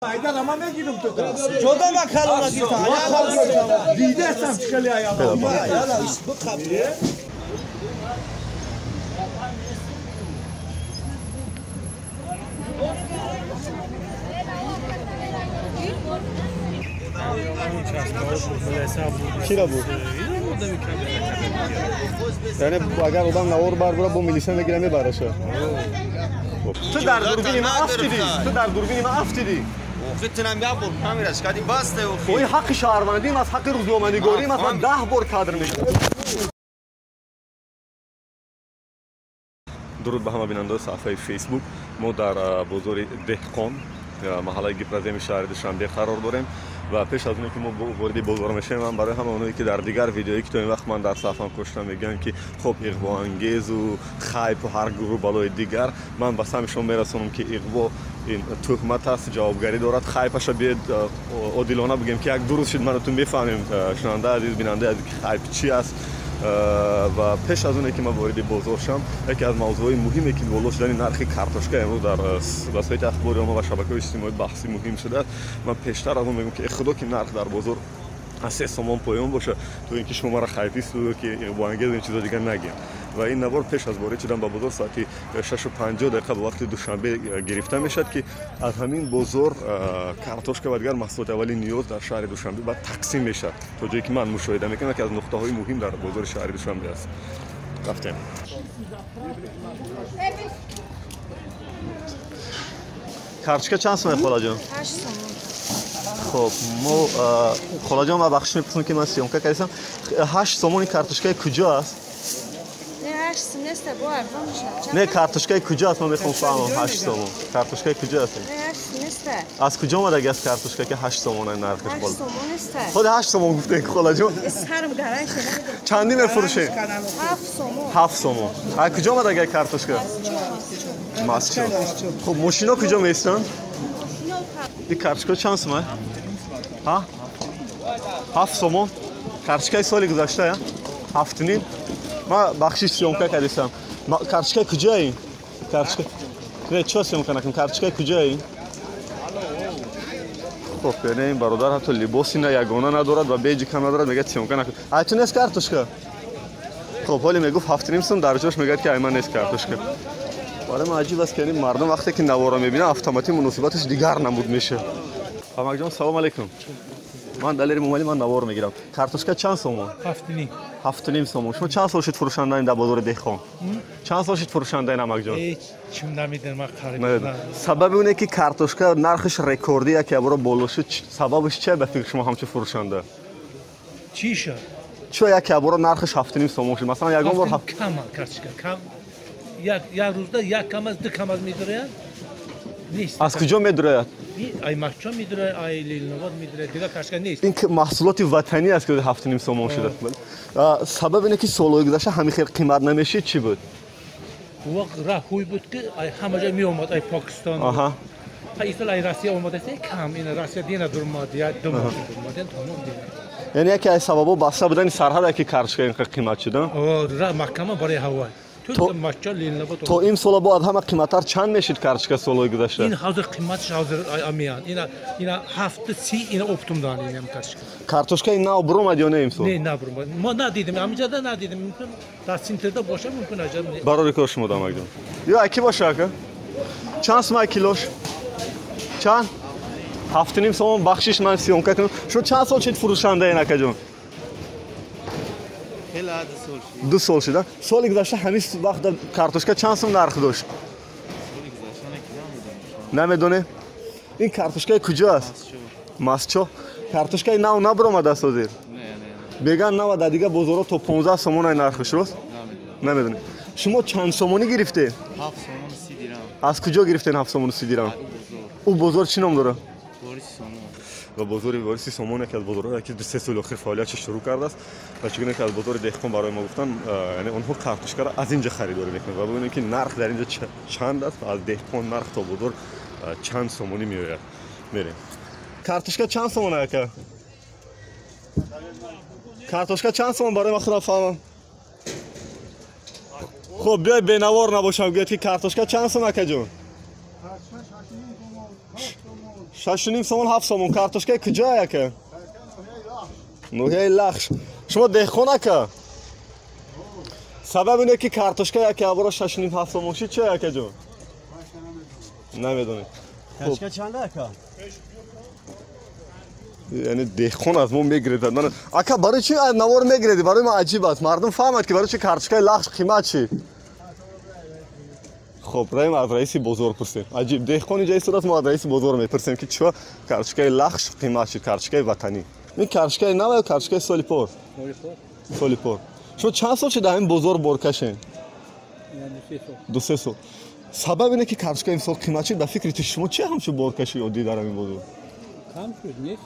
Aydan ama ne gidim tutar? Joda bakalım nasıl ayağa Lidersem çıkalı ayağa. Bu kapı. Kira bu. Yani agar odam navor bar bura bu milisen megiremi baraşa. Tu dar durbini ma aftidi. Tu dar durbini ma aftidi. Gittinam ya bu kamerası kadi bastı o. Oy hakkı şahırmandiyim az hakkı ruhdomani göreyim az 10 bor kadr میشه. درود به همه بیننده صفحه فیسبوک. ما در بازار دهقان محله گیپرزمی شهر دوشنبه قرار داریم و پیش از اون که ما وارد بازار میشیم من برای همه اونایی که در دیگر ویدیویی که تو این وقت من در صفحه‌ام گذاشتم میگن که خب اغوا انگیز و خایپ و هر گروه بالای دیگر من به سمشون میرسونم که اغوا این تهمت است جوابگری دارد خایپش بیاد عادلانه بگیم که یک درست شد منتون بفهمیم شنونده عزیز بیننده عزیز که خایپ چی است و پیش از اون که من وارد بازار شم یکی از موضوعات مهمی که بالا شدن نرخ کارتوشکا امروز در وسایل اخباری ما و شبکه‌های اجتماعی بحثی مهم شده من پیشتر از اون میگم که خدا که نرخ در بازار از 3 سوم پایین باشه تو اینکه شما را خایفی سو که با انگیز این چیزا دیگه نگین و این نوار پیش از وارد شدن به بازار ساعت 6:50 به وقت دوشنبه گرفته میشد که از همین بازار کارتوشکا و دیگر محصولات اولیه نیاز در شهر دوشنبه بعد تقسیم میشد تا جایی که من مشاهده میکنم که از نقطه های مهم در بازار شهر دوشنبه است رفتیم کارتوشکا چند سومه خاله جان 8 تومن خب ما خاله جان ما بخش میپرسم که من سیامکا کردم 8 تومن کارتوشکای کجا است نیست با ارقام نه کارتوشکای کجا است من میخوام فهمم 8 تومن کارتوشکای کجا است نیست از کجا اومده گس کارتوشکا که 8 تومن نرخش بالا 8 تومن نیست خود 8 تومن گفته خاله جان سرم گرایش چندی میفروشه 7 تومن 7 تومن از کجا اومده گس کارتوشکا ماسچو خب ماشینا کجا میستن این کارتوشکا چند تومن ها 7 تومن کارتوشکای سال گذشته یا 7 نیم ما بخشش سیامکا کردم کارتوشکای کجا این کارتوشکا نه چه سیامکا نکنم کارتوشکای کجا این خب یعنی این برادر حتی لباسی نه یگانه ندارد و بیجی کم ندارد میگه سیامکا نکن ایتون نیست کارتوشکا خب حالی میگفت 7 نیم سوم درجاش میگه که ایمن نیست کارتوشکا برای من عجیب است که این مردم وقتی که نوارا میبینه اتوماتیک مناسبتش دیگر نمود میشه آقا جان سلام علیکم من دلیر مومالی من نوار میگیرم کارتوشکا چند سومه 7 نیم سوم شما چند سال شد فروشنده این در بازار دهقان چند سال شد فروشنده این امک جان هیچ چیم نمیدونم خرید سبب اونه که کارتوشکا نرخش رکوردیه که برای بالا شد سببش چیه به فکر شما همچه فروشنده چی شد چرا یک برای نرخش 7 نیم سوم شد مثلا یگان بار کم کارتوشکا کم یک روزda یک کم از دو کم از میدره نیست از کجا میدره ای مکچا میدره ای لیلنواد میدره دیگه کارتوشکا نیست این که محصولات وطنی است که 7 نیم سوم شده سبب اینه که سالهای گذشته همین خیلی قیمت نمیشه چی بود وقت راه خوی بود که همه جا می اومد ای پاکستان آها ایسال ای روسیه اومده است کم این روسیه دینا درماد یا دو ماه درماد تمام دیگه یعنی یکی از سببا بسته بودن سرحد که کارتوشکا اینقدر قیمت شده راه محکمه برای هوا تو مکچا لیلنواد تو این سال بعد همه قیمت‌تر چند میشید کارتوشکا سالهای گذشته این حاضر قیمتش حاضر امیان اینا 730 اینا اپتوم دانی اینم کارتوشکا این نو برام یا نه امسال نه برام ما ندیدیم همینجا ندیدیم ممکن در سینتردا باشه ممکن اجازه برای کار شما دامک جان یا کی باشه که چند سوم کیلوش چند 7 نیم سوم بخشش من سیامکا کنم شما چند سال شد فروشنده این اکا جان 2 سال شده سال گذشته همین وقت کارتوشکا چند سوم نرخ داشت نمیدونه این کارتوشکای کجا است ماسچو کارتوشکای نو نبرآمده است زیر بگن نو در دیگه بازارا تا 15 سومون نرخش است نمیدونه شما چند سومونی گرفته 7 سومون 30 درهم از کجا گرفتین 7 سومون 30 درهم او بازار چی نام داره وارث سومون و بازار وارث سومون که از بازارها که 3 سال اخیر فعالیتش شروع کرده است و چون که از بازار دهقان برای ما گفتن یعنی اونها کارتوشکا را از اینجا خریداری میکنن و ببینید که نرخ در اینجا چند است از دهقان نرخ تا بازار چند سومونی میآید میریم کارتوشکا چند سومونه که کارتوشکا چند سومون برای ما خدا فهمم خب بیای بینوار نباشم گوید که کارتوشکا چند سومه که جون 6.5 сомон 7 сомон картошка куҷо яка? Ноҳияи лахш. Шумо деҳқон ака? Сабаб ине ки картошка яка аввало 6.5 7 сомон шид чӣ яка ҷон? Намедонед. Kaçka çanda ka? یعنی دهقان از ما میگیرد. من اکا برای چی نوار میگیردی؟ برای من عجیب است. مردم فهمد که برای چی کارچکای لخش قیمت چی؟ خب رایم از رئیس بازار پرسیم. عجیب دهقانی جای صورت ما از رئیس بازار میپرسیم که چرا کارچکای لخش قیمت چی؟ کارچکای وطنی. این کارچکای نو یا کارچکای سولیپور؟ سولیپور. شما چند سال شده این بازار بارکشین؟ دو سه سال. سبب اینه که کارچکای امسال قیمت چی؟ به فکر شما چه همچون بارکشی عادی دارم این بازار؟ کم شد نیست؟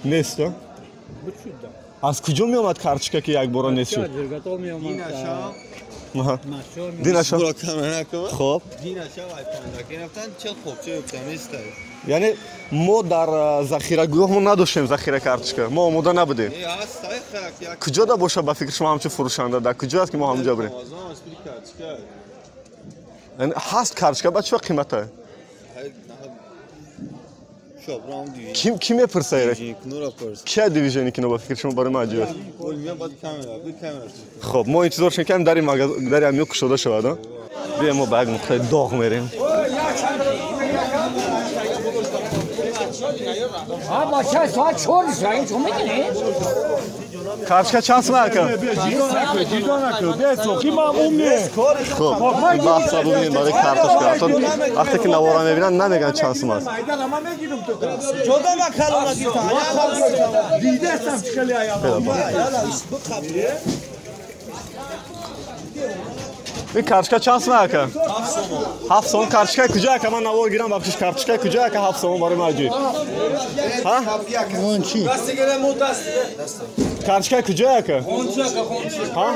نیست بچوده. از کجا می آمد کارچکا که یک بار نیست شد؟ جرگتال می آمد. دینشا. برو کامera کن. خب. دینشا وای پنجاه گرفتن چه خوب چه یکم نیست. یعنی ما در ذخیره‌گاهمون نداشتیم ذخیره کارچکا. ما آماده نبودیم. کجا دا باشه به فکر شما همچون فروشنده در کجا است که ما همونجا بریم؟ یعنی هست کارچکا با چه قیمته؟ کی میپرسه ایره؟ کیا دیویژنی که با فکر شما برای ما عجیبه؟ خب ما انتظار شکم در این در امیو کشوده شود. بیا ما به یک نقطه داغ میریم. با چه ساعت چور شاید شما میگید؟ کارچکا چند سمه که؟ خب بحث بودیم برای کارتشکا. وقتی که نوارا میبینن نمیگن چند سمه است. جدا ما kalona gittin. دیده هستم خیلی ayağım. این کارچکا چند سمه که؟ 7 سوم کارچکا کجا که من نوار گیرم بخشش کارچکا کجا که 7 سوم برای ماجی؟ ها؟ Onçi. کارچکا کجا که؟ ها؟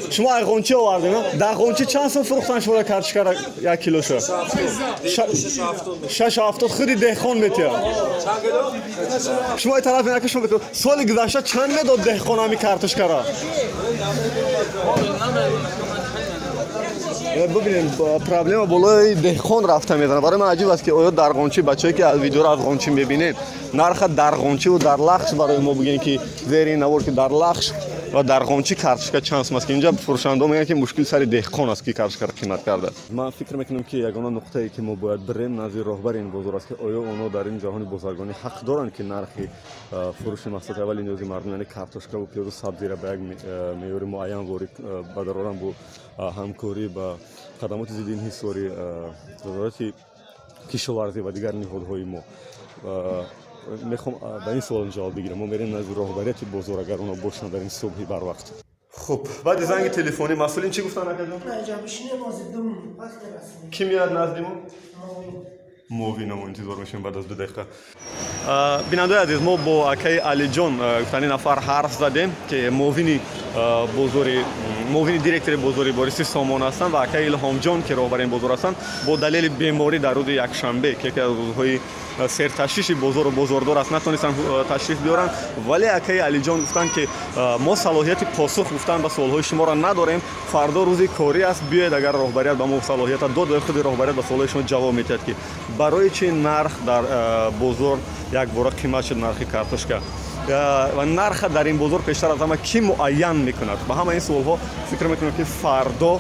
شما قونچی آوردین؟ در قونچی چند سوم فروختن شما کارچکا را 1 کیلو شو؟ 6.70 خودی دهقان میتیه. شما این طرف اینکه شما بگو سال گذشته چند میداد دهقان همی کارچکا را؟ ببینید پرابلم بالای دهقان رفته میزنه. برای من عجیب است که آیا در قونچی بچه‌ای که از ویدیو را از قونچی میبینید نرخ در قونچی و در لخش برای ما بگین که زیر این نوار که در لخش و در قونچی کارچکا چند سوم است که اینجا فروشنده میگن که مشکل سر دهقان است که کارچکا را قیمت کرده. من فکر میکنم که یگانه نقطه ای که ما باید بریم نظر راهبر این بازار است که آیا اونا در این جهان بازرگانی حق دارن که نرخ فروش محصولات اول نیازی مردم یعنی کارتشکا و پیاز و سبزی را به یک معیار معین وارد بدارن با همکاری با خدمات ضد انحصاری وزارت کشاورزی و دیگر نهادهای ما. میخوام به این سوال جواب بگیرم. ما میریم نزد راهبریت بازار اگر اونا باشن در این صبحی بر وقت. خب بعد زنگ تلفنی مسئولین چی گفتن اگر جان؟ کی میاد نزد ما؟ مووین ما انتظار میشیم بعد از 2 دقیقه. بیننده عزیز ما با اکای علی جان گفتنی نفر حرف زدیم که مووینی بازاری مووین دیرکتور بازاری باریسی سامان هستن و اکای الهام جان که راهبر این بازار هستن با دلیل بیماری در روز یکشنبه که یکی از روزهای سرتشریش بازار و بازاردار است نتونستن تشریف بیارن ولی اکای علی جان گفتن که ما صلاحیت پاسخ گفتن به سوالهای شما را نداریم فردا روز کاری است بیاید اگر راهبریت به ما صلاحیت داد خود راهبریت به سوالهای شما جواب میدهد که برای چه نرخ در بازار یک بار قیمت شد نرخ کارتشکا و نرخ در این بازار پیشتر از همه کی معین میکند به همه این سوال ها فکر میکنم که فردا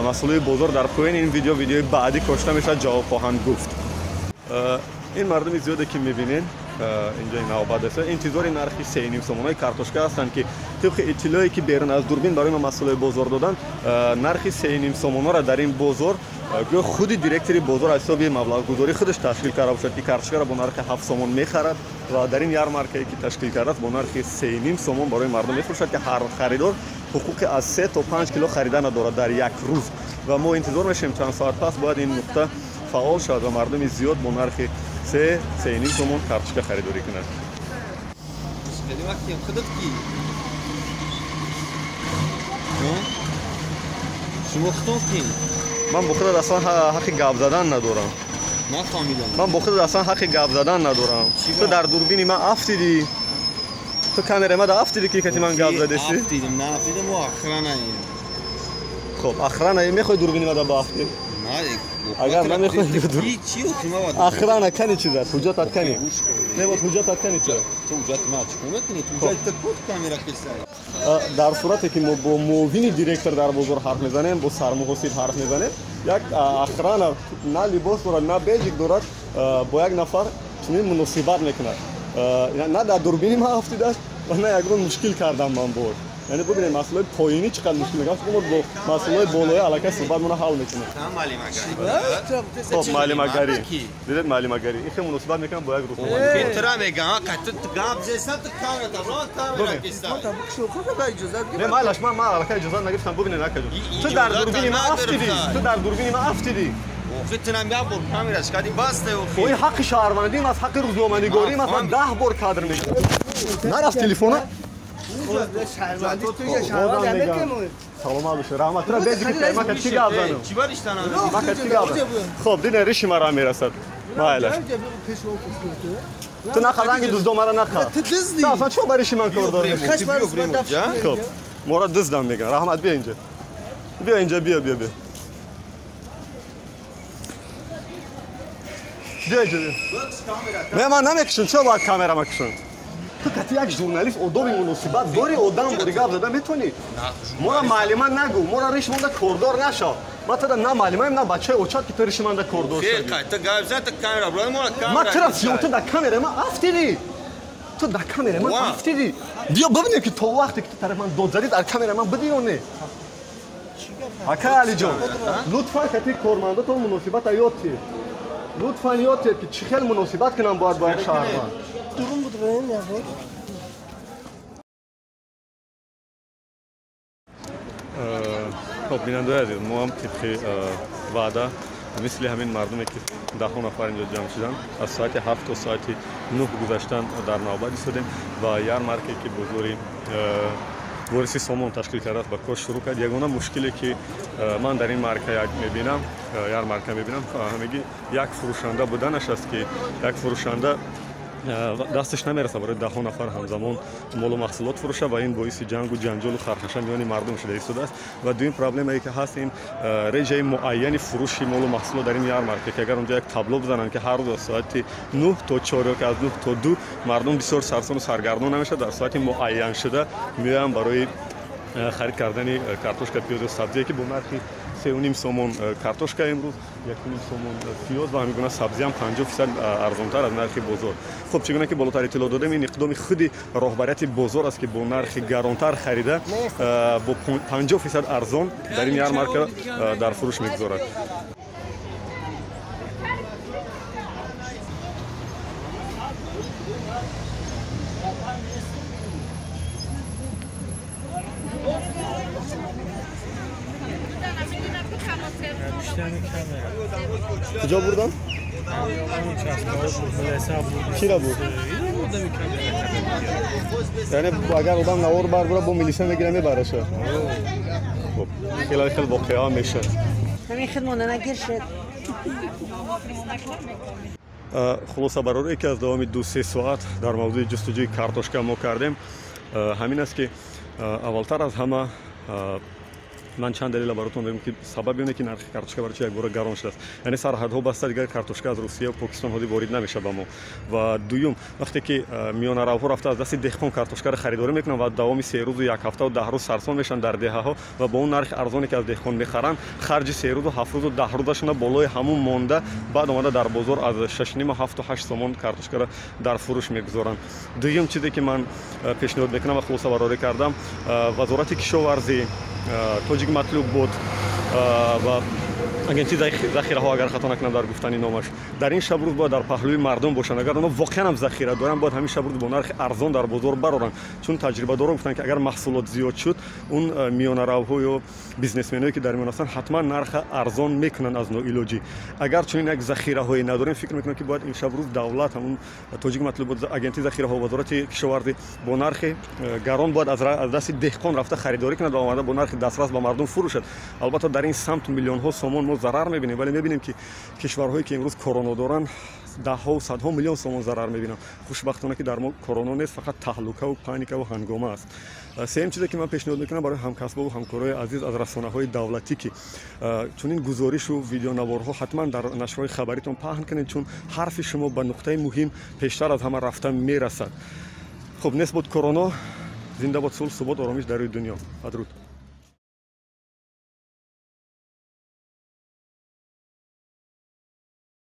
مسئولای بازار در پایین این ویدیوی بعدی کشته میشه جواب خواهند گفت. این مردم زیاده که میبینین اینجا این نوبت است انتظار نرخ 3.5 سومونای کارتشکا هستند که طبق اطلاعی که بیرون از دوربین برای ما مسئولای بازار دادن نرخ 3.5 سومونا را در این بازار گویا خود دیرکتور بازار از حساب مبلغ گذاری خودش تشکیل کرده باشد که کارتشکا را با نرخ 7 سومون میخرد و در این یارمارکه‌ای که تشکیل کرده است با نرخ 3.5 سومون برای مردم میفروشد که هر خریدار حقوق از 3 تا 5 کیلو خریدن دارد در یک روز و ما انتظار میشیم چند ساعت پس باید این نقطه فعال شد و مردم زیاد با نرخ 3.5 سومون کارتشکا خریداری کنند. خیلی وقتی خودت کی؟ شما خودت کی؟ من با خودت اصلا حق گپ زدن ندارم. نفهمیدم. من با خودت اصلا حق گپ زدن ندارم. تو در دوربین من افتیدی. تو کامera ما افتیدی که کتی من گپ زدی. افتیدم نه افتیدم و آخرا نه. خب آخرا نه میخوای دوربین ما با افتید؟ نه اگر نمیخوای بدون چی و تو مواد اخرا کنی چیزا حجت کنی نه بود حجت کنی چرا تو حجت ما چیکار کنی تو جای تکوت کامera کسای در صورتی که ما با مووین دیرکتور در بازار حرف میزنیم با سرمحسین حرف میزنیم یک اخرا نه لباس دارد نه بیج دارد با یک نفر چنین مناسبت میکنه نه در دوربین ما افتاده است و نه یک رو مشکل کردم من بود یعنی ببینید مسئله پایینی چقدر مشکل میگم شما با مسئله بالای علاقه صحبت مون حل میکنه تمام معلم اگر خب معلم اگری دیدید معلم اگری این خیلی مناسبت میکنم با یک رو احترام میگم قطعت گاب زیست کامera تبران کامera کسای نه مالش من علاقه اجازه نگرفتم ببینید نکجا تو در دوربین ما افتادی تو در دوربین ما افتادی فتنم یا بر کامراش کادی باسته و این حق شهروندی از حق روزنامه‌نگاری مثلا 10 بار کادر میکنه نرفت تلفن شهروندی تو یه شهروند سلام علیکم رحمت الله بیزی ما چی گاب زنم چی باریش تنم ما چی گاب خب دیدن ریشی مرا میرسد مایلش تو نخوادنگی دوست مرا نخواد تو اصلا چون بریشی من کار دارم خب مرا دزدم میگن رحمت بیا اینجا بیا اینجا بیا بیا بیا بیا اینجا بیا من نمیکشون چرا باید کامera مکشون تو کتی یک ژورنالیست ادب مناسبت داری آدم بری گپ زدن میتونی ما معلم نگو ما ریش مونده کوردار نشو ما تا نه معلمیم نه بچه اوچات که تو ریش مونده کوردار شدی تو گاب زدت کامera برای ما ما چرا تو در کامera ما افتیدی تو در کامera ما افتیدی بیا ببینیم که تو وقتی که تو طرف من داد زدی در کامera من بدی یا نه اکا علی جان لطفا کتی کارمندا تو مناسبت یادتی لطفا یادتی که چه خیلی مناسبت کنم باید با یک شهروند durum budur ne yapar? خب بیننده عزیز ما هم طبق وعده مثل همین مردمی که 10 نفر اینجا جمع شدن از ساعت 7 تا ساعت 9 گذشتن در نوبت ایستادیم و یارمارکی که بزرگی ورسی سامان تشکیل کرده است با کار شروع کرد. یگانه مشکلی که من در این مارکه میبینم یارمارکه میبینم همگی یک فروشنده بودنش است که یک فروشنده دستش نمیرسه برای 10 نفر همزمان مال و محصولات فروشه و این باعث جنگ و جنجال و خرخشه میان مردم شده ایستاده است و دویم پرابلمی که هست این رژه معین فروش مال و محصولات در این یارمارکه که اگر اونجا یک تابلو بزنن که هر روز ساعت 9 تا 4 که از 9 تا 2 مردم بسیار سرسام و سرگردان نمیشه در ساعت معین شده میان برای خرید کردن کارتوشکا پیاز و سبزی که با نرخ 3.5 سومون کارتوشکا امروز 1.5 سومون پیاز و همیگونه سبزی هم 50% ارزان‌تر از نرخ بازار. خب چگونه که بالاتر اطلاع دادم این اقدام خودی راهبریت بازار است که با نرخ گرانتر خریده با 50% ارزان در این یارمارکه در فروش میگذارد. کجا بردم؟ چی را بود؟ یعنی اگر آدم نوار برداره با میلیسن بگیره میبرش. خب خیلی واقعه ها میشه. همین خدمانه نگیر شد. خلاصه برای یکی از دوام 2-3 ساعت در موضوع جستجوی کارتوشکا ما کردیم همین است که اولتر از همه من چند دلیل براتون میگم که سبب اینه که نرخ کارتوشکا برای یک بار گران شده است. یعنی سرحدها بسته دیگر کارتوشکا از روسیه و پاکستان هادی وارد نمیشه به ما و دوم وقتی که میان راهها رفته از دست دهقان کارتوشکا را خریداری میکنن و دوام 3 روز و 1 هفته و 10 روز سرسام میشن در دهه ها و با اون نرخ ارزانی که از دهقان میخرن خرج 3 روز و 7 روز و 10 روزشون بالای همون مونده بعد اومده در بازار از 6.5 7 تا 8 سومون کارتوشکا را در فروش میگذارن. دوم چیزی که من پیشنهاد میکنم و خلاصه برآوری کردم وزارت کشاورزی توجیک مطلوب بود و агенти захираҳо агар хато накунам дар гуфтани номаш дар ин шабрӯз бояд дар паҳлӯи мардум бошанд агар онҳо воқеан ҳам захира доранд бояд ҳамин шабрӯз бо нархи арзон дар бозор бароранд чун таҷрибадорон гуфтанд ки агар маҳсулот зиёд шуд он миёнаравҳо ё бизнесменҳое ки дар миён ҳастанд ҳатман нарха арзон мекунанд аз ноилоҷӣ агар чунин як захираҳое надорем фикр мекунам ки бояд ин шабрӯз давлат ҳамун тоҷик матлубот агенти захираҳо вазорати кишоварзӣ бо нархи гарон бояд аз дасти деҳқон рафта харидорӣ кунад ва омада бо нархи дастрас ба мардум фурӯшад албатта дар این سمت میلیون ها سومون ما ضرر میبینیم، ولی میبینیم که کشورهایی که امروز کرونا دارن ده ها و صد ها میلیون سومون ضرر میبینن. خوشبختانه که در ما کرونا نیست، فقط تهلکه و پانیک و هنگامه است. سوم چیزی که من پیشنهاد میکنم برای همکسبا و همکارای عزیز از رسانه‌های دولتی که چون این گزارش و ویدیو نوارها حتما در نشرهای خبریتون پهن کنید، چون حرف شما به نقطه مهم پیشتر از همه رفتن میرسد. خب نسبت کرونا، زنده باد صلح، ثبات، آرامش در روی دنیا. بدرود.